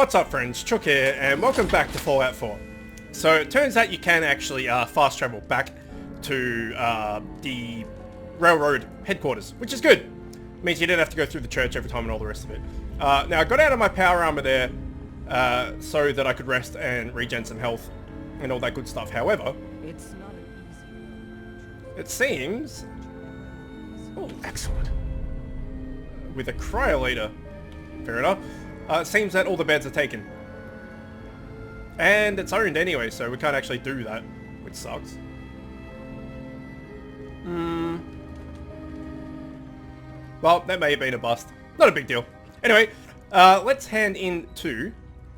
What's up friends, Chook here, and welcome back to Fallout 4. So it turns out you can actually fast travel back to the railroad headquarters, which is good. It means you don't have to go through the church every time and all the rest of it. Now I got out of my power armor there so that I could rest and regen some health and all that good stuff. However, It's not an easy it seems... Oh, excellent. With a cryolator. Fair enough. It seems that all the beds are taken. And it's owned anyway, so we can't actually do that, which sucks. Well, that may have been a bust. Not a big deal. Anyway, let's hand in to...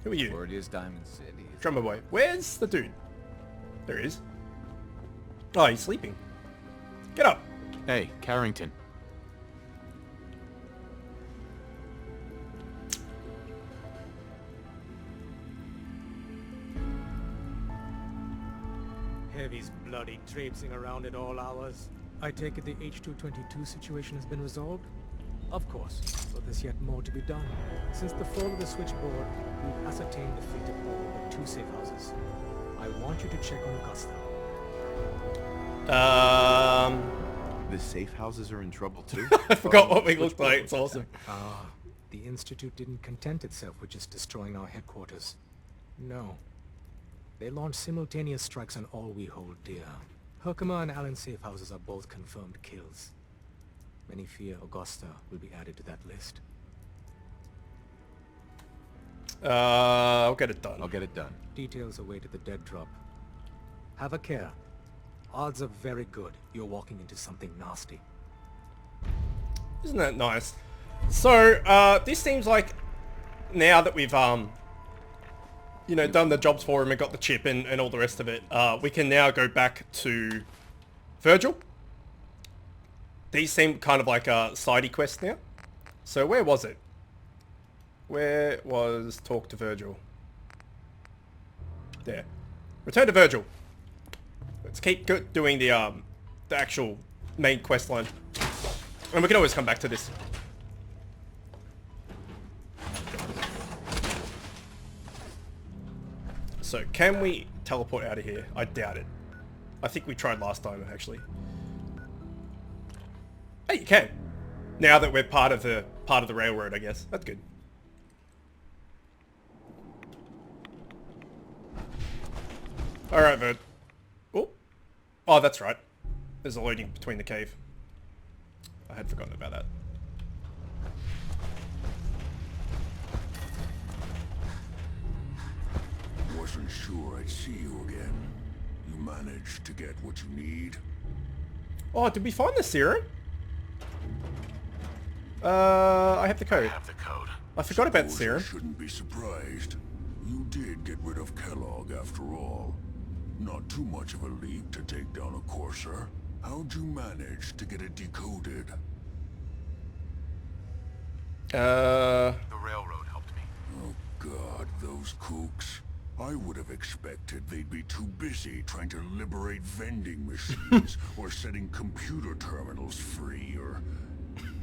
Who are you? Word is Diamond City. Drummer boy. Where's the dude? There he is. Oh, he's sleeping. Get up. Hey, Carrington. Heavy's bloody traipsing around at all hours. I take it the H-222 situation has been resolved? Of course, but there's yet more to be done. Since the fall of the switchboard, we've ascertained the fate of all but 2 safe houses. I want you to check on Augusta. The safe houses are in trouble too? I forgot what we looked like. It's awesome. The Institute didn't content itself with just destroying our headquarters. No. They launched simultaneous strikes on all we hold dear. Herkimer and Allen's safe houses are both confirmed kills. Many fear Augusta will be added to that list. I'll get it done. I'll get it done. Details await at the dead drop. Have a care. Odds are very good you're walking into something nasty. Isn't that nice? So, this seems like now that we've, you know, done the jobs for him and got the chip and all the rest of it, we can now go back to Virgil. These seem kind of like a sidey quest now. So where was it? Where was talk to Virgil? There. Return to Virgil. Let's keep doing the actual main quest line. And we can always come back to this. So, can we teleport out of here? I doubt it. I think we tried last time, actually. Hey, you can. Now that we're part of the railroad, I guess. That's good. Alright, Verd. Oh, that's right. There's a loading between the cave. I had forgotten about that. Wasn't sure I'd see you again. You managed to get what you need? Oh, did we find the serum? I have the code. I forgot about the Suppose serum. I shouldn't be surprised. You did get rid of Kellogg after all. Not too much of a leap to take down a courser. How'd you manage to get it decoded? The railroad helped me. Oh God, those kooks. I would have expected they'd be too busy trying to liberate vending machines or setting computer terminals free or...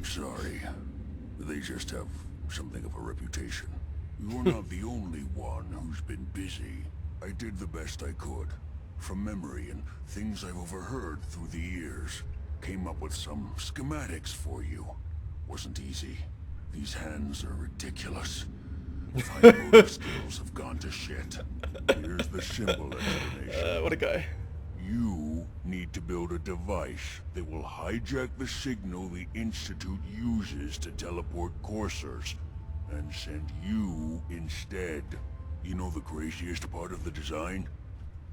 Sorry. They just have something of a reputation. You're not the only one who's been busy. I did the best I could. From memory and things I've overheard through the years. Came up with some schematics for you. Wasn't easy. These hands are ridiculous. My motor skills have gone to shit. Here's the simple explanation. What a guy. You need to build a device that will hijack the signal the Institute uses to teleport coursers, and send you instead. You know the craziest part of the design?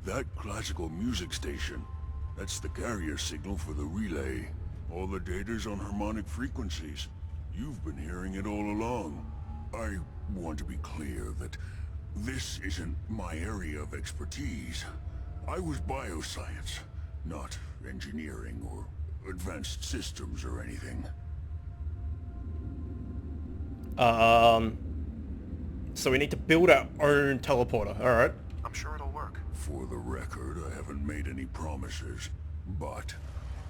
That classical music station. That's the carrier signal for the relay. All the data's on harmonic frequencies. You've been hearing it all along. I want to be clear that this isn't my area of expertise. I was bioscience, not engineering or advanced systems or anything. So we need to build our own teleporter, alright? I'm sure it'll work. For the record, I haven't made any promises, but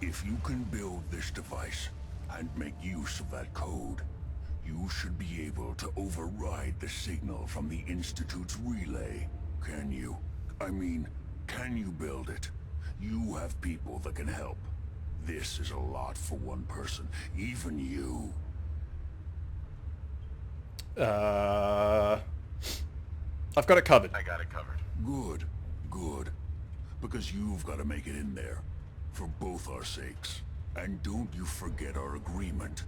if you can build this device and make use of that code, You should be able to override the signal from the Institute's relay. Can you? I mean, can you build it? You have people that can help. This is a lot for one person, even you. I've got it covered. I got it covered. Good, good. Because you've got to make it in there. For both our sakes. And don't you forget our agreement.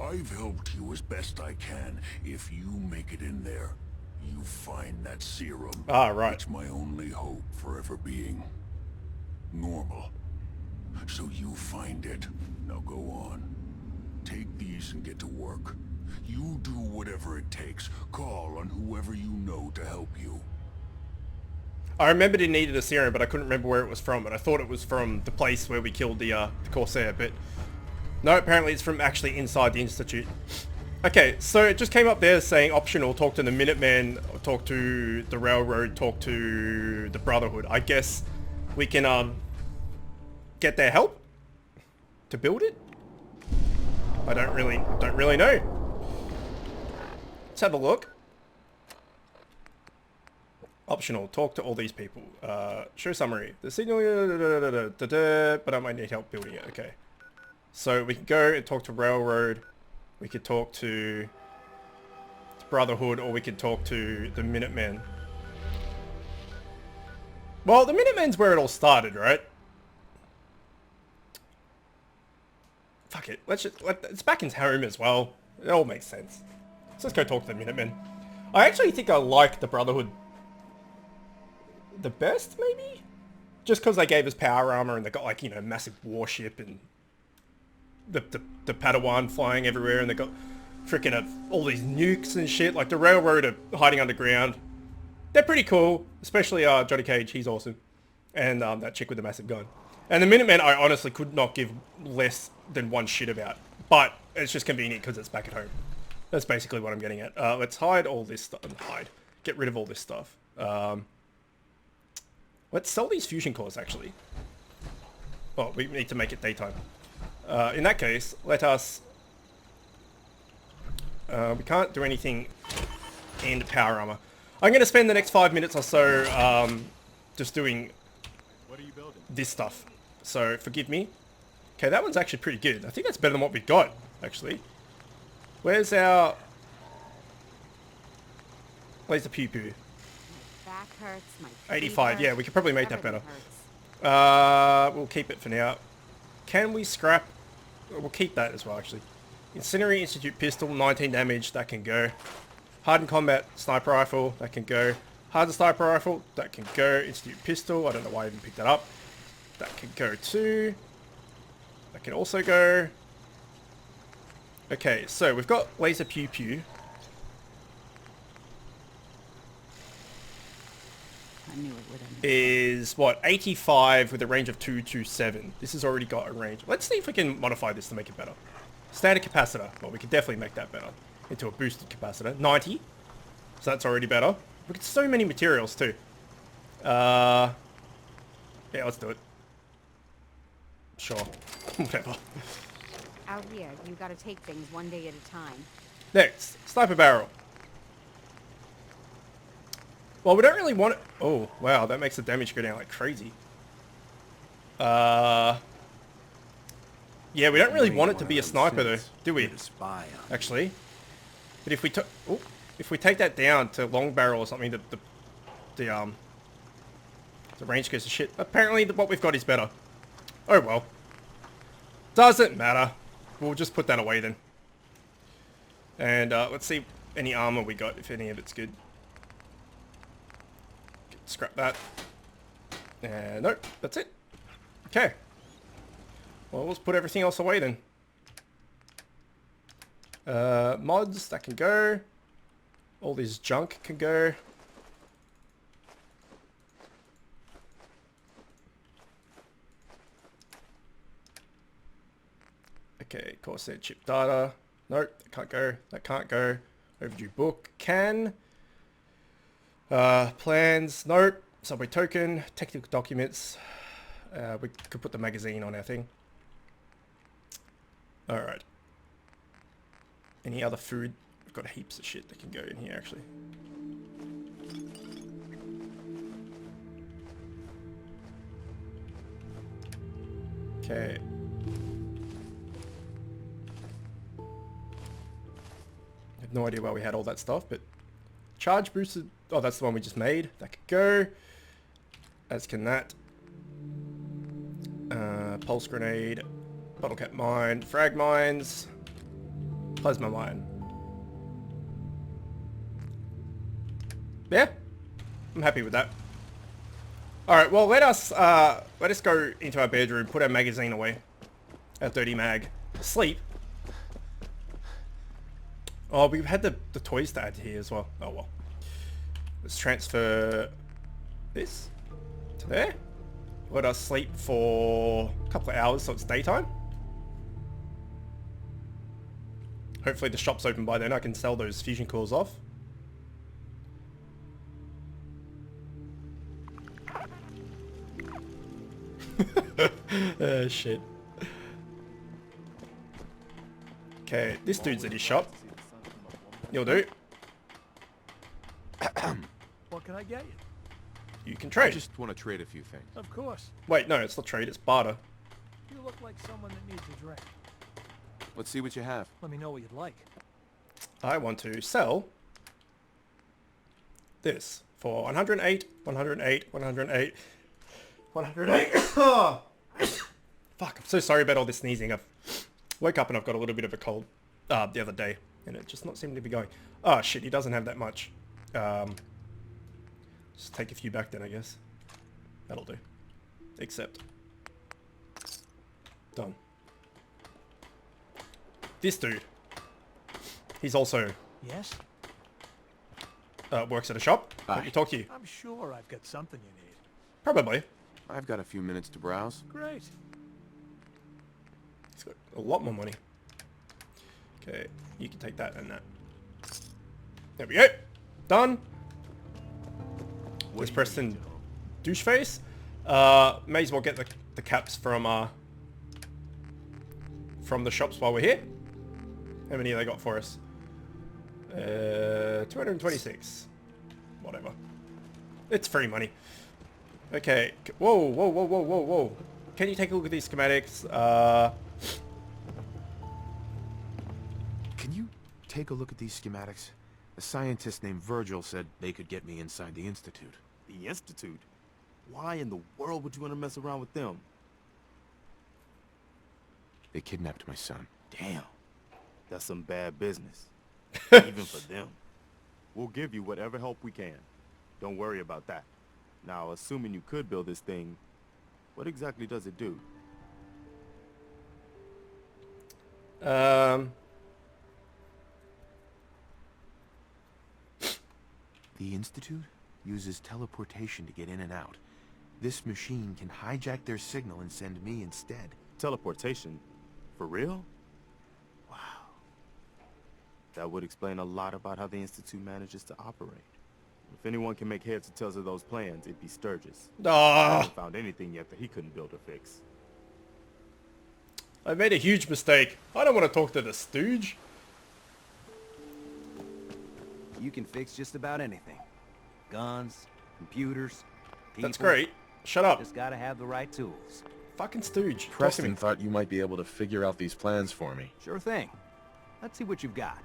I've helped you as best I can. If you make it in there, you find that serum. Ah, right. It's my only hope for ever being normal. So you find it. Now go on. Take these and get to work. You do whatever it takes. Call on whoever you know to help you. I remembered he needed a serum, but I couldn't remember where it was from, and I thought it was from the place where we killed the Corsair, but no, apparently it's from actually inside the Institute. Okay, so it just came up there saying optional, talk to the Minutemen, talk to the Railroad, talk to the Brotherhood. I guess we can get their help to build it? I don't really know. Let's have a look. Optional, talk to all these people. Show summary. The signal, but I might need help building it. Okay. So we can go and talk to Railroad. We could talk to the Brotherhood, or we could talk to the Minutemen. Well, the Minutemen's where it all started, right? Fuck it. It's back in home as well. It all makes sense. Let's just go talk to the Minutemen. I actually think I like the Brotherhood the best, maybe? Just because they gave us power armor and they got, like, you know, massive warship and the Padawan flying everywhere, and they got freaking all these nukes and shit. Like, the Railroad are hiding underground. They're pretty cool, especially Johnny Cage. He's awesome. And that chick with the massive gun. And the Minutemen, I honestly could not give less than one shit about. But it's just convenient because it's back at home. That's basically what I'm getting at. Let's hide all this stuff. Get rid of all this stuff. Let's sell these fusion cores, actually. Oh, we need to make it daytime. In that case, let us... we can't do anything in power armor. I'm going to spend the next 5 minutes or so just doing this stuff. So, forgive me. Okay, that one's actually pretty good. I think that's better than what we got, actually. Where's our... Laser pew pew? Back hurts, my 85, yeah, we could probably make that better. We'll keep it for now. Can we scrap... We'll keep that as well, actually. Incendiary Institute pistol, 19 damage, that can go. Hardened combat sniper rifle, that can go. Hardened sniper rifle, that can go. Institute pistol, I don't know why I even picked that up. That can go too. That can also go. Okay, so we've got laser pew pew. I knew it would end. Is what, 85 with a range of 227. This has already got a range. Let's see if we can modify this to make it better. Standard capacitor. Well, we could definitely make that better into a boosted capacitor. 90. So that's already better. We get so many materials too. Yeah, let's do it. Sure. Whatever. Out here, you gotta take things one day at a time. Next, sniper barrel. Well, we don't really want it. Oh, wow, that makes the damage go down like crazy. Yeah, we don't really want it to be a sniper though, do we? Actually. But if we take that down to long barrel or something, the range goes to shit. Apparently what we've got is better. Oh well. Doesn't matter. We'll just put that away then. And let's see any armor we got, if any of it's good. Scrap that. And nope, that's it. Okay. Well, let's put everything else away then. Mods, that can go. All this junk can go. Okay, Corsair chip data. Nope, that can't go. That can't go. Overdue book can. Plans. Nope. Subway token. Technical documents. We could put the magazine on our thing. Alright. Any other food? I've got heaps of shit that can go in here, actually. Okay. I have no idea why we had all that stuff, but... Charge boosted... Oh, that's the one we just made. That could go. As can that. Pulse grenade. Bottle cap mine. Frag mines. Plasma mine. Yeah. I'm happy with that. Alright, well let us go into our bedroom, put our magazine away. Our dirty mag. Sleep. Oh, we've had the toys to add to here as well. Oh well. Let's transfer this to there. Let us sleep for a couple of hours so it's daytime. Hopefully the shop's open by then. I can sell those fusion cores off. Shit. Okay, this dude's at his shop. You'll do. What can I get you? You can I trade. just want to trade a few things. Of course. Wait, no, it's not trade, it's barter. You look like someone that needs a drink. Let's see what you have. Let me know what you'd like. I want to sell this for 108, 108, 108, 108. Oh. Fuck, I'm so sorry about all this sneezing. I've woke up and I've got a little bit of a cold the other day and it just not seemed to be going. Oh shit, he doesn't have that much. Just take a few back then, I guess. That'll do. Accept. Done. This dude. He's also Yes? works at a shop. Hi. Let me talk to you. I'm sure I've got something you need. Probably. I've got a few minutes to browse. Great. He's got a lot more money. Okay, you can take that and that. There we go. Done. This Preston douche face. May as well get the caps from the shops while we're here. How many have they got for us? 226. Whatever. It's free money. Okay. Whoa, whoa, whoa, whoa, whoa, whoa. Can you take a look at these schematics? Can you take a look at these schematics? A scientist named Virgil said they could get me inside the Institute. The Institute? Why in the world would you want to mess around with them? They kidnapped my son. Damn. That's some bad business. Even for them. We'll give you whatever help we can. Don't worry about that. Now, assuming you could build this thing, what exactly does it do? The Institute uses teleportation to get in and out. This machine can hijack their signal and send me instead. Teleportation? For real? Wow. That would explain a lot about how the Institute manages to operate. If anyone can make heads or tails of those plans, it'd be Sturgis. I Ah, haven't found anything yet that he couldn't build or fix. I made a huge mistake. I don't want to talk to the stooge. You can fix just about anything. Guns, computers, people. That's great. Shut up. Just gotta have the right tools. Fucking stooge. Talk to me. Preston thought you might be able to figure out these plans for me. Sure thing. Let's see what you've got.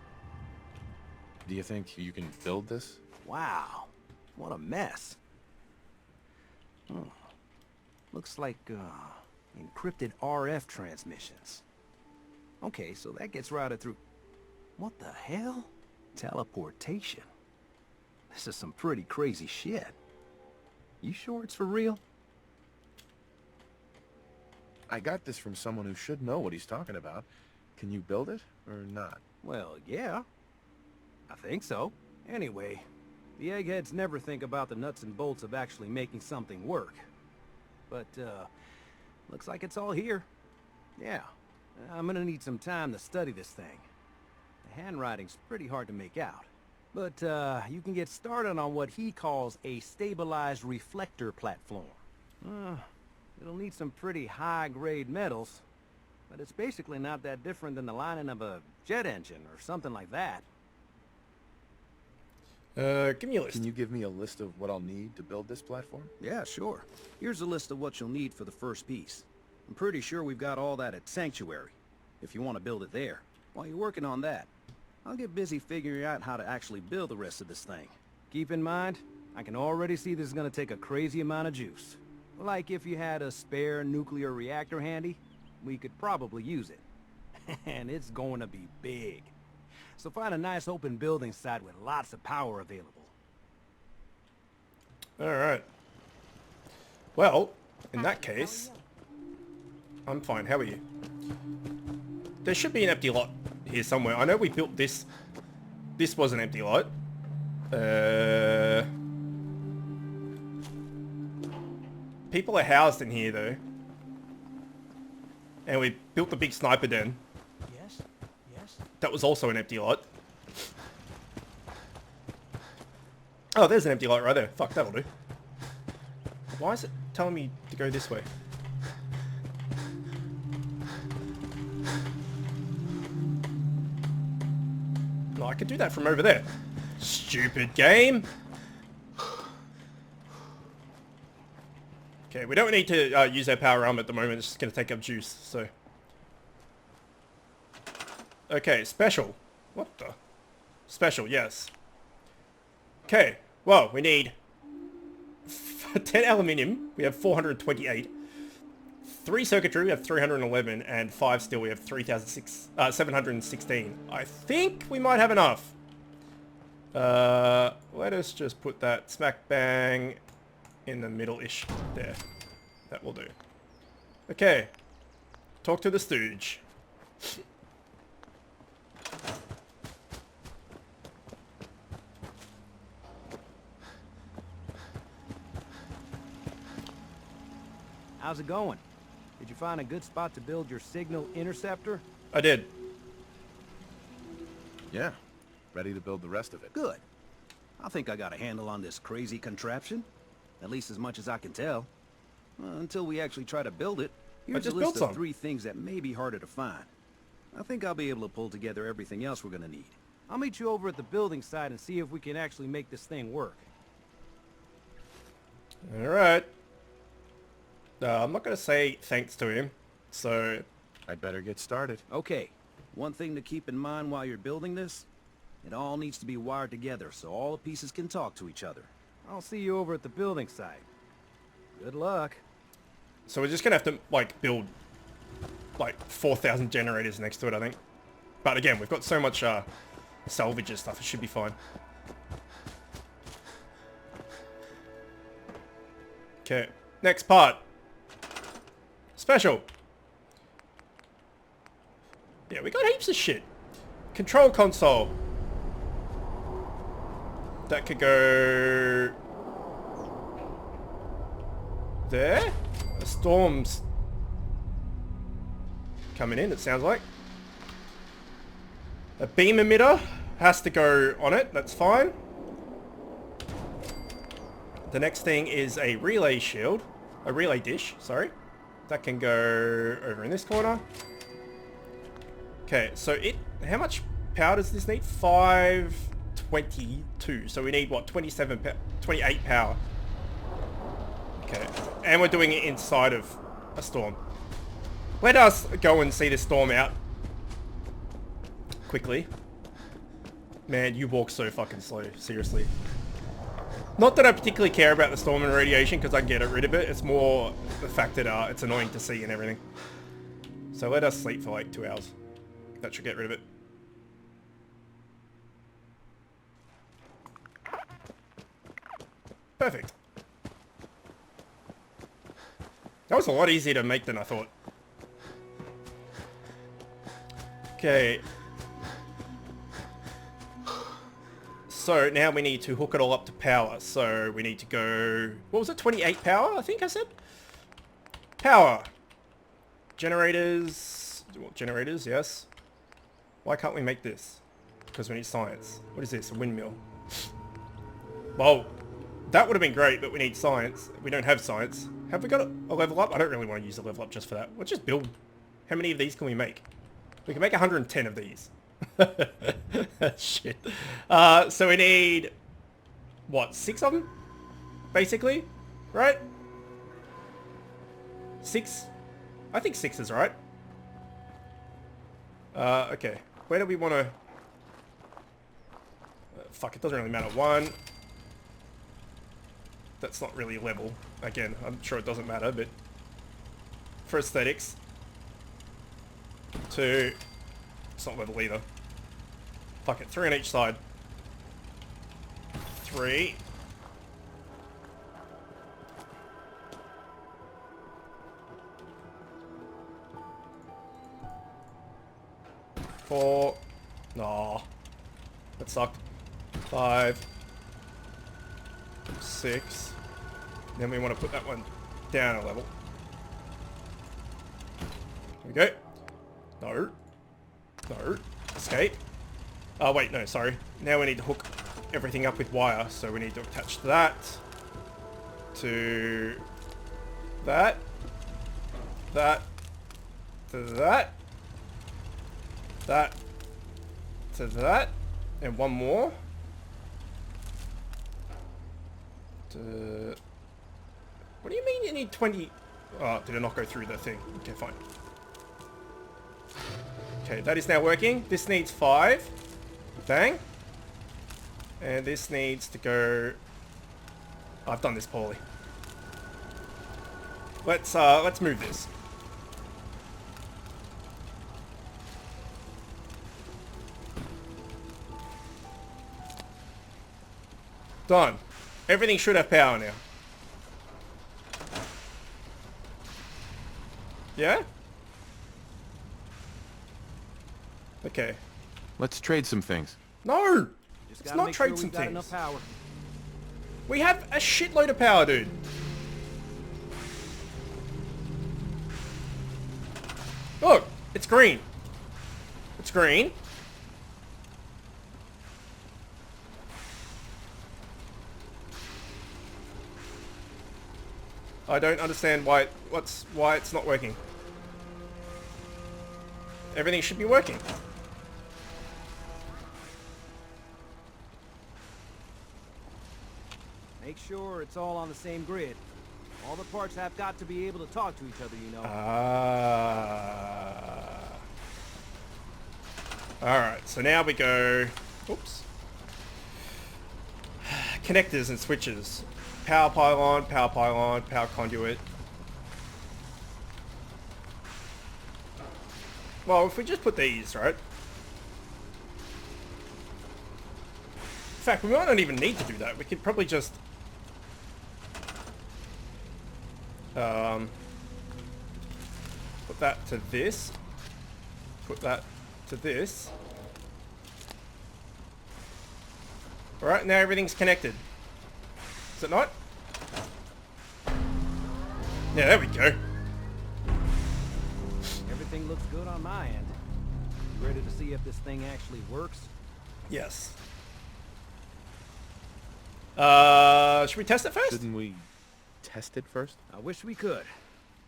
Do you think you can build this? Wow, what a mess. Hmm. Looks like, encrypted RF transmissions. Okay, so that gets routed through... What the hell? Teleportation. This is some pretty crazy shit. You sure it's for real? I got this from someone who should know what he's talking about. Can you build it, or not? Well, yeah. I think so. Anyway, the eggheads never think about the nuts and bolts of actually making something work. But, looks like it's all here. Yeah. I'm gonna need some time to study this thing. The handwriting's pretty hard to make out. But, you can get started on what he calls a stabilized reflector platform. It'll need some pretty high-grade metals. but it's basically not that different than the lining of a jet engine or something like that. Give me a list. Can you give me a list of what I'll need to build this platform? Yeah, sure. Here's a list of what you'll need for the first piece. I'm pretty sure we've got all that at Sanctuary, if you want to build it there. While you're working on that, I'll get busy figuring out how to actually build the rest of this thing. Keep in mind, I can already see this is going to take a crazy amount of juice. Like if you had a spare nuclear reactor handy, we could probably use it. And it's going to be big. So find a nice open building site with lots of power available. Alright. Well, in that case, I'm fine. How are you? There should be an empty lot here somewhere. I know we built this. This was an empty lot. People are housed in here though. And we built the big sniper den. Yes? Yes? That was also an empty lot. Oh, there's an empty lot right there. Fuck, that'll do. Why is it telling me to go this way? No, I could do that from over there. Stupid game. Okay, we don't need to use our power arm at the moment. It's just going to take up juice, so... Okay, special. What the? Special, yes. Okay, well, we need 10 aluminium. We have 428. 3 circuitry, we have 311. And 5 steel, we have 716. I think we might have enough. Let us just put that smack bang in the middle-ish there. That will do. Okay. Talk to the stooge. How's it going? Did you find a good spot to build your signal interceptor? I did. Yeah. Ready to build the rest of it. Good. I think I got a handle on this crazy contraption. At least as much as I can tell. Until we actually try to build it, here's a just list built of some. 3 things that may be harder to find. I think I'll be able to pull together everything else we're gonna need. I'll meet you over at the building site and see if we can actually make this thing work. Alright. I'm not going to say thanks to him, so... I'd better get started. Okay, one thing to keep in mind while you're building this, it all needs to be wired together so all the pieces can talk to each other. I'll see you over at the building site. Good luck. So we're just going to have to, like, build, like, 4,000 generators next to it, I think. But again, we've got so much salvage and stuff, it should be fine. Okay, next part. Special. Yeah, we got heaps of shit. Control console. That could go... there? A storm's coming in, it sounds like. A beam emitter has to go on it, that's fine. The next thing is a relay shield. A relay dish, sorry. That can go over in this corner. Okay, so how much power does this need? 522. So we need, what, 28 power. Okay, and we're doing it inside of a storm. Let us go and see the storm out. Quickly. Man, you walk so fucking slow, seriously. Not that I particularly care about the storm and radiation, because I can get rid of it. It's more the fact that it's annoying to see and everything. So let us sleep for like 2 hours. That should get rid of it. Perfect. That was a lot easier to make than I thought. Okay. So now we need to hook it all up to power. So we need to go... what was it? 28 power, I think I said? Power. Generators. Well, generators, yes. Why can't we make this? Because we need science. What is this? A windmill. Well, that would have been great, but we need science. We don't have science. Have we got a level up? I don't really want to use a level up just for that. We'll just build How many of these can we make? We can make 110 of these. Shit. So we need, what, 6 of them? Basically, right? 6? I think 6 is right. Okay. Where do we want to... fuck, it doesn't really matter. 1. That's not really level. Again, I'm sure it doesn't matter, but... for aesthetics. 2. It's not level either. Fuck it. 3 on each side. 3. 4. Aw. That sucked. 5. 6. Then we want to put that one down a level. There we go. No. No. Escape. Oh, wait, no, sorry. Now we need to hook everything up with wire, so we need to attach that to that, that, to that, that, to that, and one more. To... what do you mean you need 20? Oh, did it not go through the thing? Okay, fine. Okay, that is now working. This needs 5. Bang. And this needs to go... I've done this poorly. Let's move this. Done. Everything should have power now. Yeah? Okay. Let's trade some things. No! Just Let's gotta not make trade sure some we've got things. enough power. We have a shitload of power, dude. Look! It's green. It's green. I don't understand why it's not working. Everything should be working. Make sure it's all on the same grid. All the parts have got to be able to talk to each other, you know. Alright, so now we go... oops. Connectors and switches. Power pylon, power conduit. Well, if we just put these, right? In fact, we might not even need to do that. We could probably just... put that to this. Put that to this. Alright, now everything's connected. Is it not? Yeah, there we go. Everything looks good on my end. You ready to see if this thing actually works? Yes. Should we test it first? Shouldn't we test it first? I wish we could,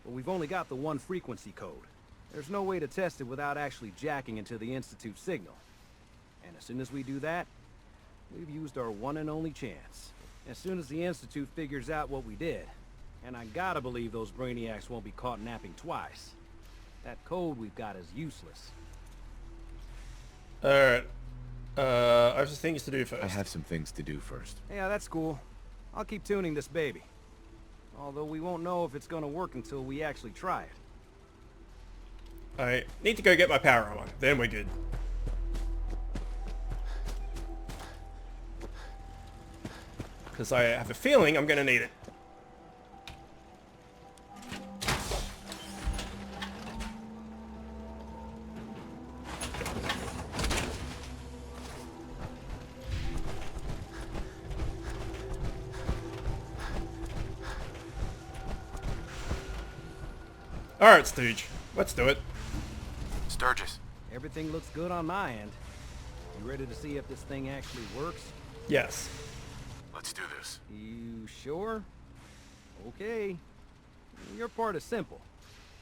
but we've only got the one frequency code. There's no way to test it without actually jacking into the Institute signal. And as soon as we do that, we've used our one and only chance. As soon as the Institute figures out what we did, and I gotta believe those brainiacs won't be caught napping twice, that code we've got is useless. Alright. I have some things to do first. I have some things to do first. Yeah, that's cool. I'll keep tuning this baby. Although we won't know if it's gonna work until we actually try it. I need to go get my power on. Then we're good. Because I have a feeling I'm going to need it. Alright, Stooge. Let's do it. Sturgis. Everything looks good on my end. You ready to see if this thing actually works? Yes. Let's do this. You sure? Okay. Your part is simple.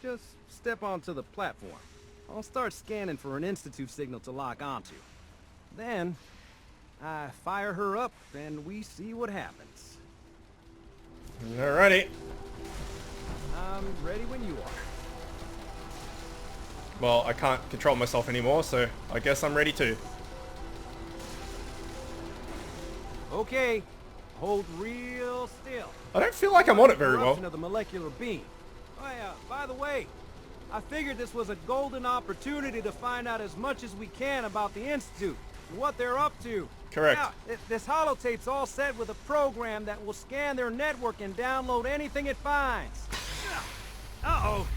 Just step onto the platform. I'll start scanning for an Institute signal to lock onto. Then, I fire her up and we see what happens. Alrighty. I'm ready when you are. Well, I can't control myself anymore, so I guess I'm ready too. Okay, hold real still. I don't feel like I'm on it very well. Eruption of the molecular beam. Oh yeah, by the way, I figured this was a golden opportunity to find out as much as we can about the Institute and what they're up to. Correct. Now, this holotape's all set with a program that will scan their network and download anything it finds. Uh-oh.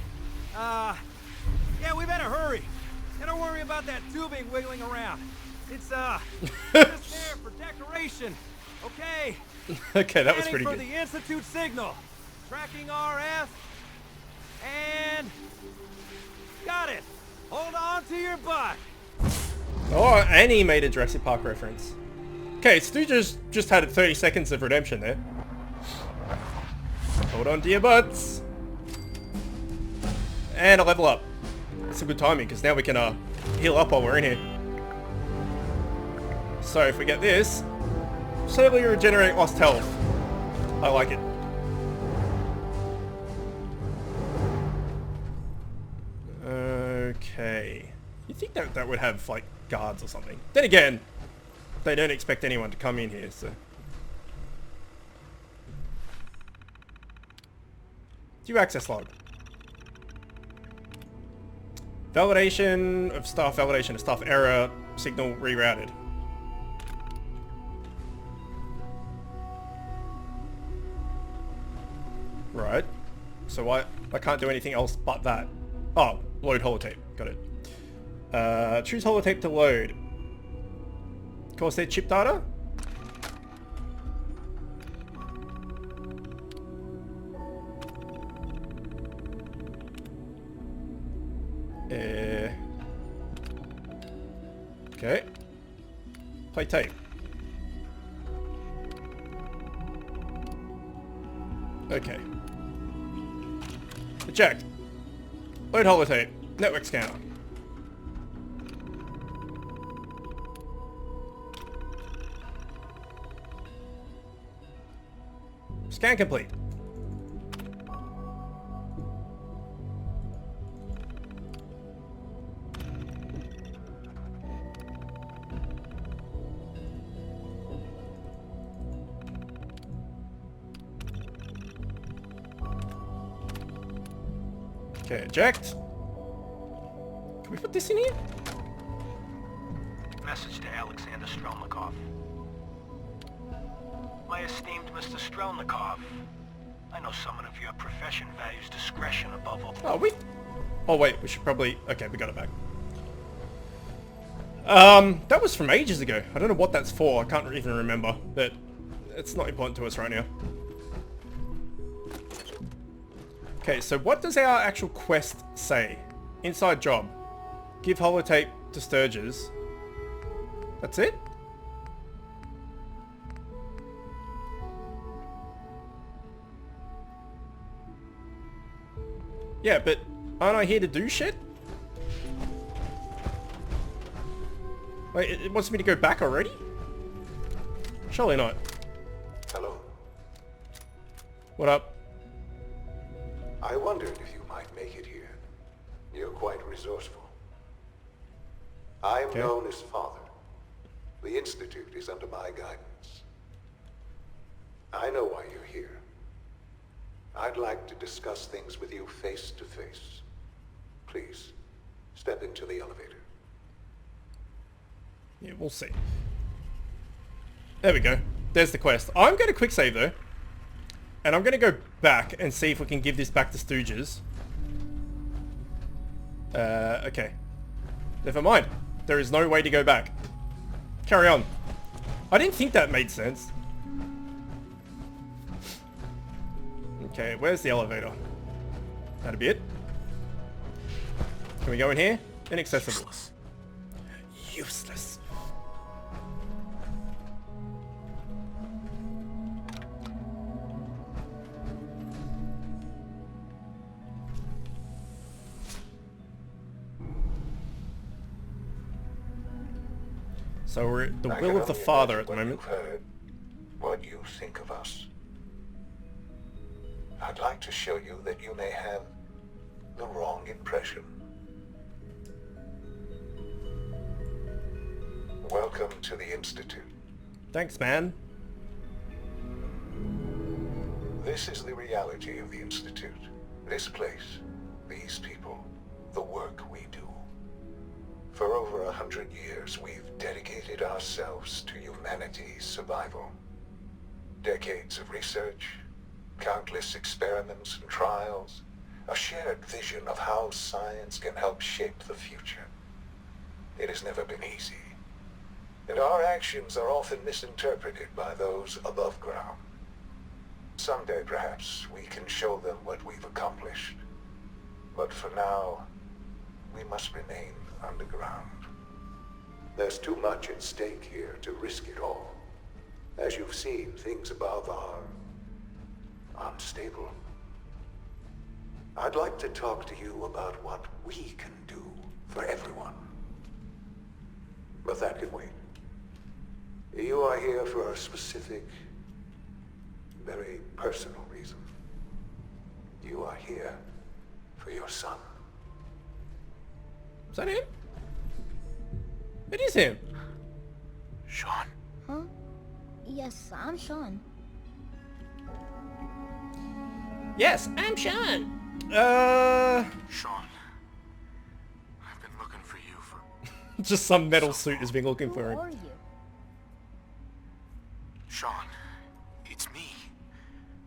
Yeah, we better hurry. And don't worry about that tubing wiggling around. It's, just there for decoration. Okay. Okay, that was pretty Scanning good. for the Institute signal. Tracking RF. And... got it. Hold on to your butt. Oh, and he made a Jurassic Park reference. Okay, Stooges just had 30 seconds of redemption there. Hold on to your butts. And a level up. That's some good timing, because now we can heal up while we're in here. So if we get this, slowly regenerate lost health. I like it. Okay. You think that would have, like, guards or something. Then again, they don't expect anyone to come in here, so... Due access log. Validation of staff error, signal rerouted. Right. So I can't do anything else but that. Oh, load holotape. Got it. Choose holotape to load. Corsair chip data? Okay. Play tape. Okay. Eject. Load holotape. Network scanner. Scan complete. Okay, eject. Can we put this in here? Message to Alexander Strelnikov. My esteemed Mr. Strelnikov, I know someone of your profession values discretion above all. Oh wait, we should probably... Okay, we got it back. That was from ages ago. I don't know what that's for. I can't even remember, but it's not important to us right now. Okay, so what does our actual quest say? Inside job. Give holotape to Sturges. That's it? Yeah, but aren't I here to do shit? Wait, it wants me to go back already? Surely not. Hello. What up? I wondered if you might make it here. You're quite resourceful. I'm known as Father. The Institute is under my guidance. I know why you're here. I'd like to discuss things with you face to face. Please, step into the elevator. Yeah, we'll see. There we go. There's the quest. I'm going to quick save though. And I'm going to go back and see if we can give this back to Stooges. Okay. Never mind. There is no way to go back. Carry on. I didn't think that made sense. Okay, where's the elevator? That'll be it. Can we go in here? Inaccessible. Useless. Useless. So we're at the I will can of the only Father imagine at the what moment. you've heard, what you think of us. I'd like to show you that you may have the wrong impression. Welcome to the Institute. Thanks, man. This is the reality of the Institute. This place, these people, the work we do. For over 100 years, we've dedicated ourselves to humanity's survival. Decades of research, countless experiments and trials, a shared vision of how science can help shape the future. It has never been easy, and our actions are often misinterpreted by those above ground. Someday, perhaps, we can show them what we've accomplished. But for now, we must remain underground. There's too much at stake here to risk it all. As you've seen, things above are unstable. I'd like to talk to you about what we can do for everyone. But that can wait. You are here for a specific, very personal reason. You are here for your son. Is that him? It is him. Sean, Huh? Yes, I'm Sean. Yes, I'm Sean. Sean, I've been looking for you for... Just some metal suit has been looking for Who him. are you? Sean, it's me.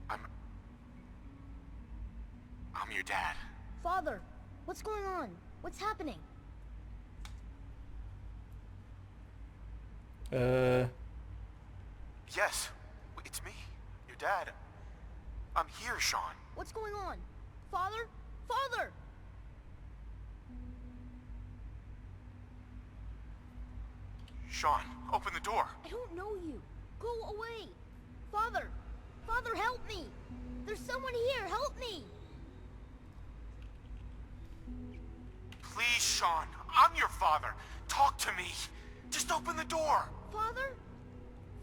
I'm your dad. Father, what's going on? What's happening? Yes, it's me, your dad. I'm here, Sean. What's going on? Father? Father! Sean, open the door. I don't know you. Go away. Father! Father, help me! There's someone here. Help me! Please, Sean, I'm your father. Talk to me. Just open the door. Father?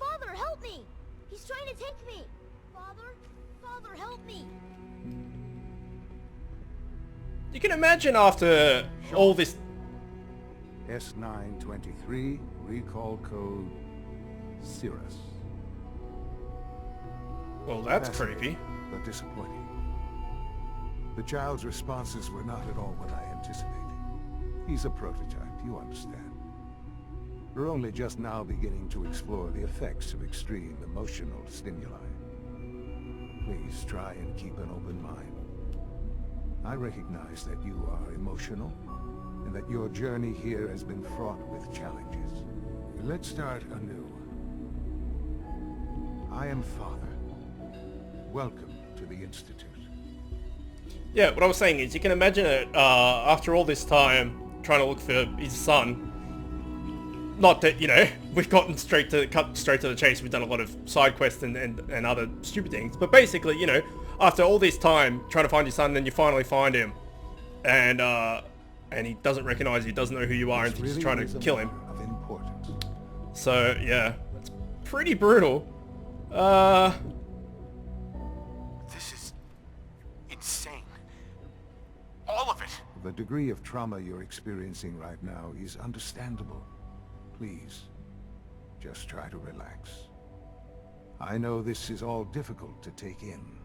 Father, help me! He's trying to take me! Father? Father, help me! You can imagine after all this... S923, recall code Cirrus. Well, that's creepy. But disappointing. The child's responses were not at all what I anticipated. He's a prototype, you understand. We're only just now beginning to explore the effects of extreme emotional stimuli. Please try and keep an open mind. I recognize that you are emotional, and that your journey here has been fraught with challenges. Let's start anew. I am Father. Welcome to the Institute. Yeah, what I was saying is, you can imagine it, after all this time, trying to look for his son. Not that, you know, we've cut straight to the chase, we've done a lot of side quests and other stupid things, but basically, you know, after all this time trying to find your son, then you finally find him, and he doesn't recognize you, doesn't know who you are, and thinks he's trying to kill him. Of importance. So, yeah, it's pretty brutal. This is insane. All of it. The degree of trauma you're experiencing right now is understandable. Please, just try to relax. I know this is all difficult to take in.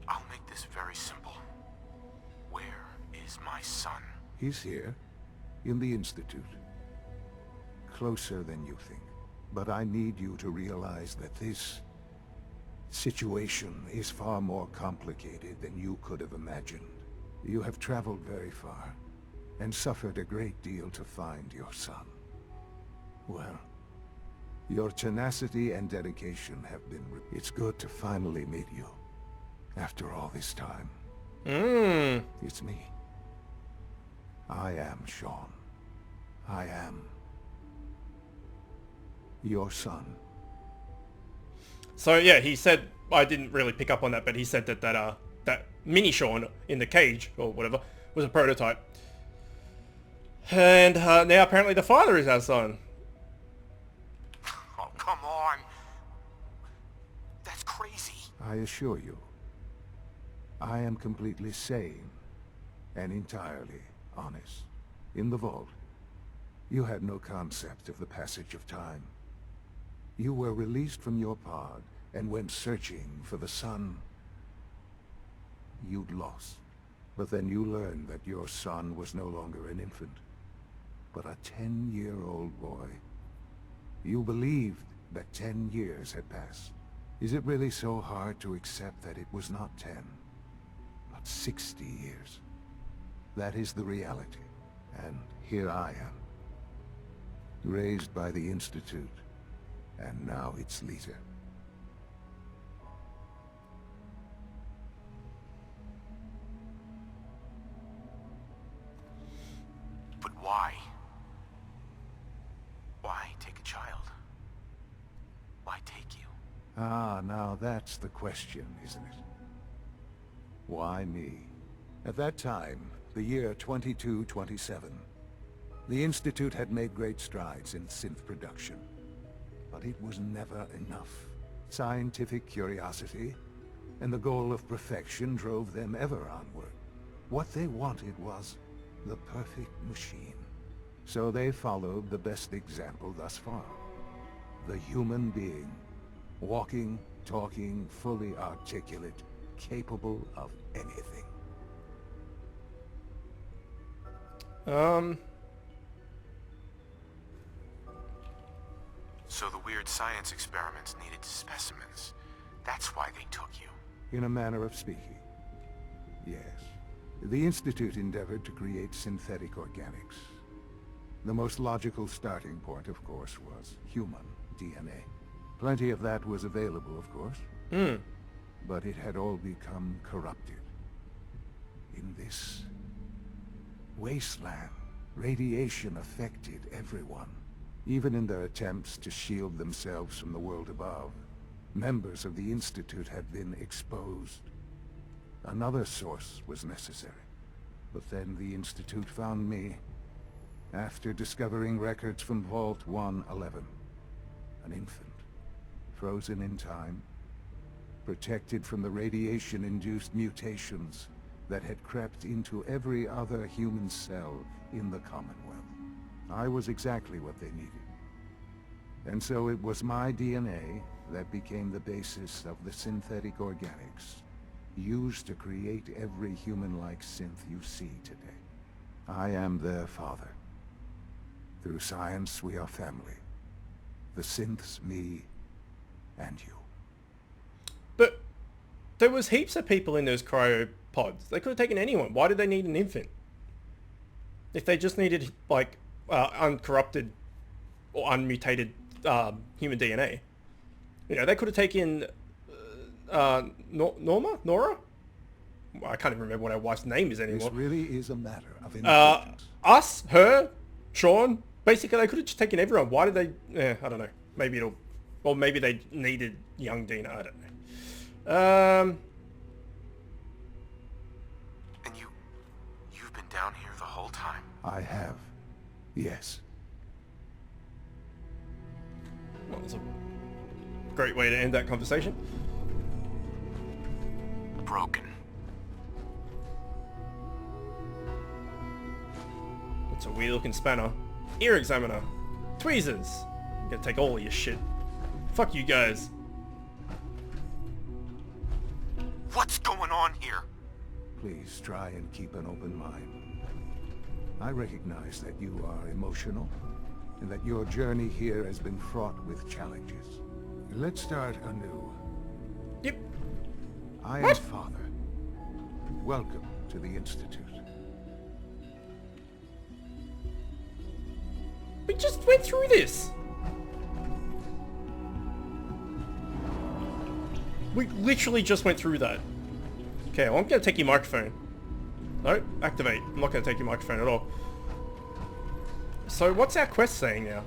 I'll make this very simple. Where is my son? He's here, in the Institute. Closer than you think. But I need you to realize that this situation is far more complicated than you could have imagined. You have traveled very far, and suffered a great deal to find your son. Well, your tenacity and dedication have been... It's good to finally meet you, after all this time. It's me. I am Sean. I am your son. So yeah, he said, I didn't really pick up on that, but he said that that mini Sean in the cage or whatever was a prototype. And now apparently the father is our son. Oh, come on. That's crazy. I assure you, I am completely sane and entirely honest. In the vault, you had no concept of the passage of time. You were released from your pod and went searching for the son you'd lost. But then you learned that your son was no longer an infant, but a 10-year-old boy. You believed that 10 years had passed. Is it really so hard to accept that it was not 10, but 60 years? That is the reality, and here I am, raised by the Institute, and now its leader. But why? Why take a child? Why take you? Ah, now that's the question, isn't it? Why me? At that time, the year 2227, the Institute had made great strides in synth production. But it was never enough. Scientific curiosity and the goal of perfection drove them ever onward. What they wanted was the perfect machine. So they followed the best example thus far. The human being. Walking, talking, fully articulate, capable of anything. So the weird science experiments needed specimens. That's why they took you. In a manner of speaking, yes. The Institute endeavored to create synthetic organics. The most logical starting point, of course, was human DNA. Plenty of that was available, of course. But it had all become corrupted. In this wasteland, radiation affected everyone. Even in their attempts to shield themselves from the world above, members of the Institute had been exposed. Another source was necessary. But then the Institute found me, after discovering records from Vault 111. An infant, frozen in time, protected from the radiation-induced mutations that had crept into every other human cell in the Commonwealth. I was exactly what they needed. And so it was my DNA that became the basis of the synthetic organics used to create every human-like synth you see today. I am their father. Through science, we are family. The synths, me, and you. But there was heaps of people in those cryopods. They could have taken anyone. Why did they need an infant? If they just needed, like, uncorrupted or unmutated human DNA. You know, they could have taken Nora? I can't even remember what our wife's name is anymore. This really is a matter of importance. Us, her, Sean. Basically, they could have just taken everyone. Why did they... I don't know. Maybe it'll... Or maybe they needed young Dina. I don't know. And you've been down here the whole time? I have. Yes. Well, that's a great way to end that conversation. Broken. It's a weird looking spanner. Ear examiner. Tweezers. I'm gonna take all of your shit. Fuck you guys. What's going on here? Please try and keep an open mind. I recognize that you are emotional, and that your journey here has been fraught with challenges. Let's start anew. Yep. I am Father. Welcome to the Institute. We just went through this. We literally just went through that. Okay, well, I'm gonna take your microphone. No, activate. I'm not gonna take your microphone at all. So what's our quest saying now?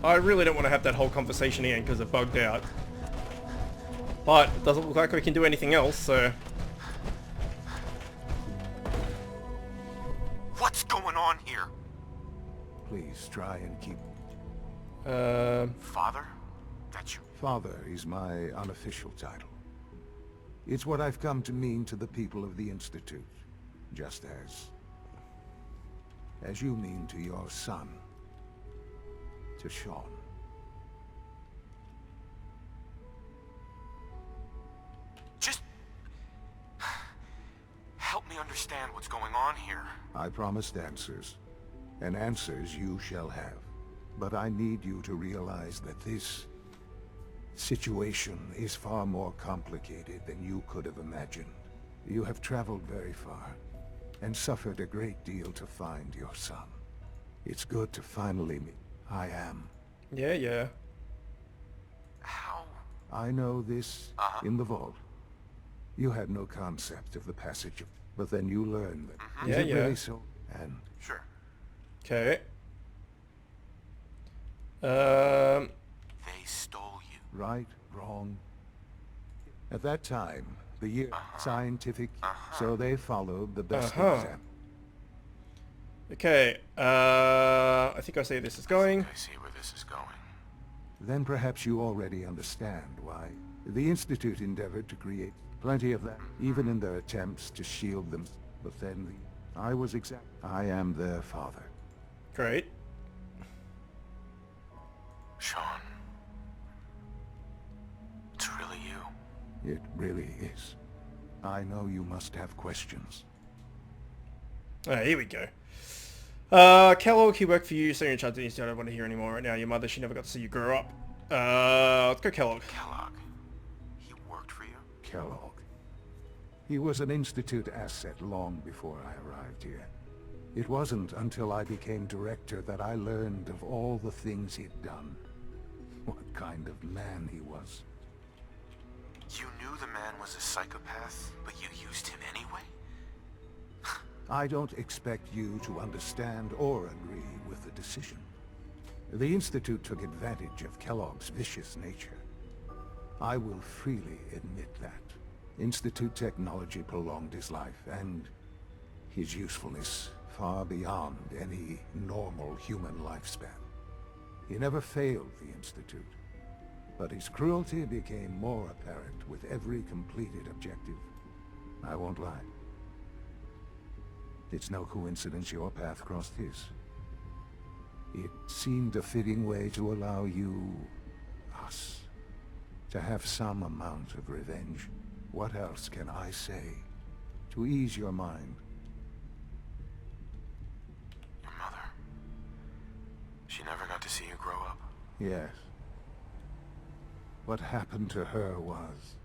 I really don't want to have that whole conversation again because it bugged out. But it doesn't look like we can do anything else, so... What's going on here? Please try and keep... Father? That's you. Father is my unofficial title. It's what I've come to mean to the people of the Institute, just as you mean to your son, to Sean. Just... help me understand what's going on here. I promised answers, and answers you shall have. But I need you to realize that this situation is far more complicated than you could have imagined. You have traveled very far, and suffered a great deal to find your son. It's good to finally meet. I am. Yeah. How? I know this in the vault. You had no concept of the passage of... But then you learn that... Is it really so? And... Sure. Okay. They stole you. Right, wrong. At that time, the year scientific, so they followed the best example. Okay, I think I see where this is going. I see where this is going. Then perhaps you already understand why the Institute endeavored to create plenty of that, even in their attempts to shield them. But then I am their father. Great. Sean. It's really you. It really is. I know you must have questions. Alright, here we go. Kellogg, he worked for you, so you're in charge of the institute. I don't want to hear anymore right now. Your mother, she never got to see you grow up. Let's go Kellogg. Kellogg. He worked for you? Kellogg. He was an Institute asset long before I arrived here. It wasn't until I became director that I learned of all the things he'd done. What kind of man he was. You knew the man was a psychopath, but you used him anyway? I don't expect you to understand or agree with the decision. The Institute took advantage of Kellogg's vicious nature. I will freely admit that. Institute technology prolonged his life, and his usefulness far beyond any normal human lifespan. He never failed the Institute, but his cruelty became more apparent with every completed objective. I won't lie. It's no coincidence your path crossed his. It seemed a fitting way to allow you, us, to have some amount of revenge. What else can I say to ease your mind? Your mother. She never got to see you grow up? Yes. What happened to her was...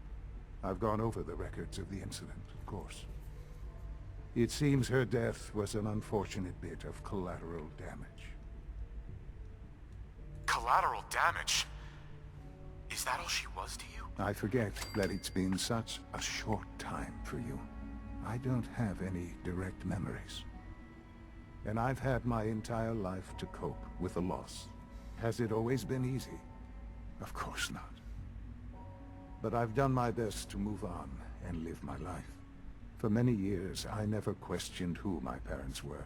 I've gone over the records of the incident, of course. It seems her death was an unfortunate bit of collateral damage. Collateral damage? Is that all she was to you? I forget that it's been such a short time for you. I don't have any direct memories. And I've had my entire life to cope with the loss. Has it always been easy? Of course not. But I've done my best to move on and live my life. For many years, I never questioned who my parents were.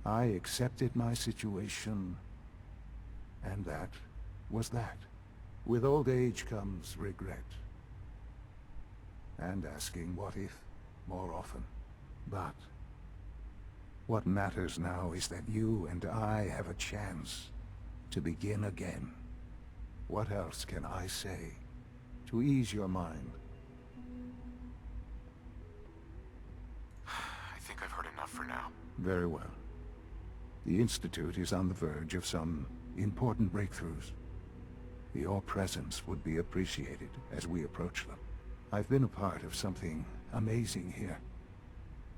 I accepted my situation, and that was that. With old age comes regret. And asking what if more often. But what matters now is that you and I have a chance to begin again. What else can I say to ease your mind? I think I've heard enough for now. Very well. The Institute is on the verge of some important breakthroughs. Your presence would be appreciated as we approach them. I've been a part of something amazing here.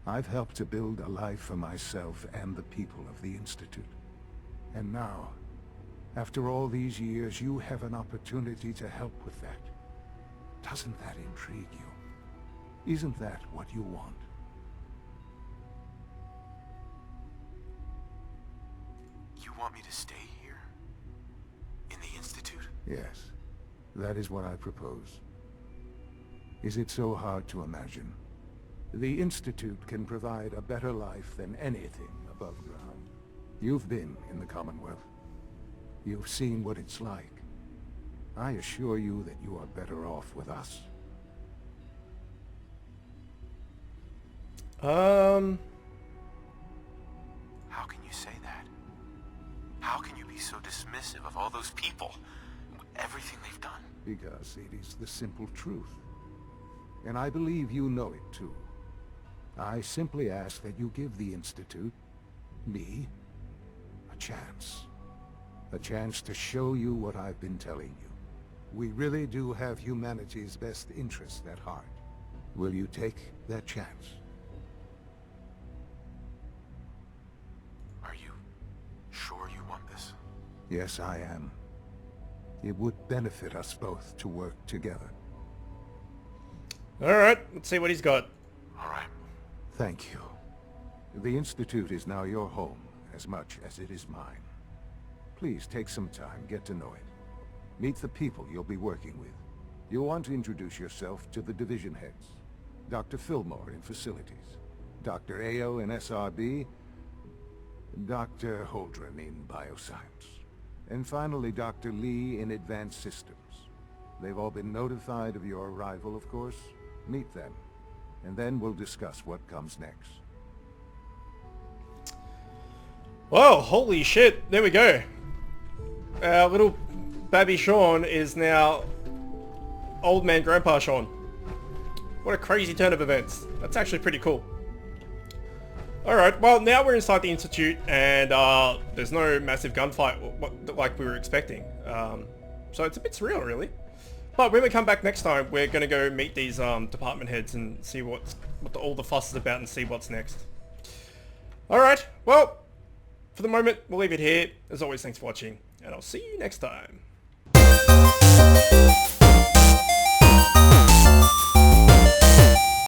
I've helped to build a life for myself and the people of the Institute. And now, after all these years, you have an opportunity to help with that. Doesn't that intrigue you? Isn't that what you want? You want me to stay here? Yes, that is what I propose. Is it so hard to imagine? The Institute can provide a better life than anything above ground. You've been in the Commonwealth. You've seen what it's like. I assure you that you are better off with us. How can you say that? How can you be so dismissive of all those people? Everything they've done? Because it is the simple truth. And I believe you know it too. I simply ask that you give the Institute, me, a chance. A chance to show you what I've been telling you. We really do have humanity's best interest at heart. Will you take that chance? Are you sure you want this? Yes, I am. It would benefit us both to work together. Alright, let's see what he's got. All right. Thank you. The Institute is now your home, as much as it is mine. Please take some time, get to know it. Meet the people you'll be working with. You'll want to introduce yourself to the division heads. Dr. Fillmore in Facilities, Dr. Ayo in SRB, Dr. Holdren in Bioscience, and finally Dr. Lee in Advanced Systems. They've all been notified of your arrival, of course. Meet them, and then we'll discuss what comes next. Whoa, holy shit, there we go. Our little babby Sean is now old man grandpa Sean. What a crazy turn of events. That's actually pretty cool. Alright, well now we're inside the Institute and there's no massive gunfight like we were expecting. So it's a bit surreal really. But when we come back next time, we're going to go meet these department heads and see what all the fuss is about and see what's next. Alright, well, for the moment, we'll leave it here. As always, thanks for watching, and I'll see you next time.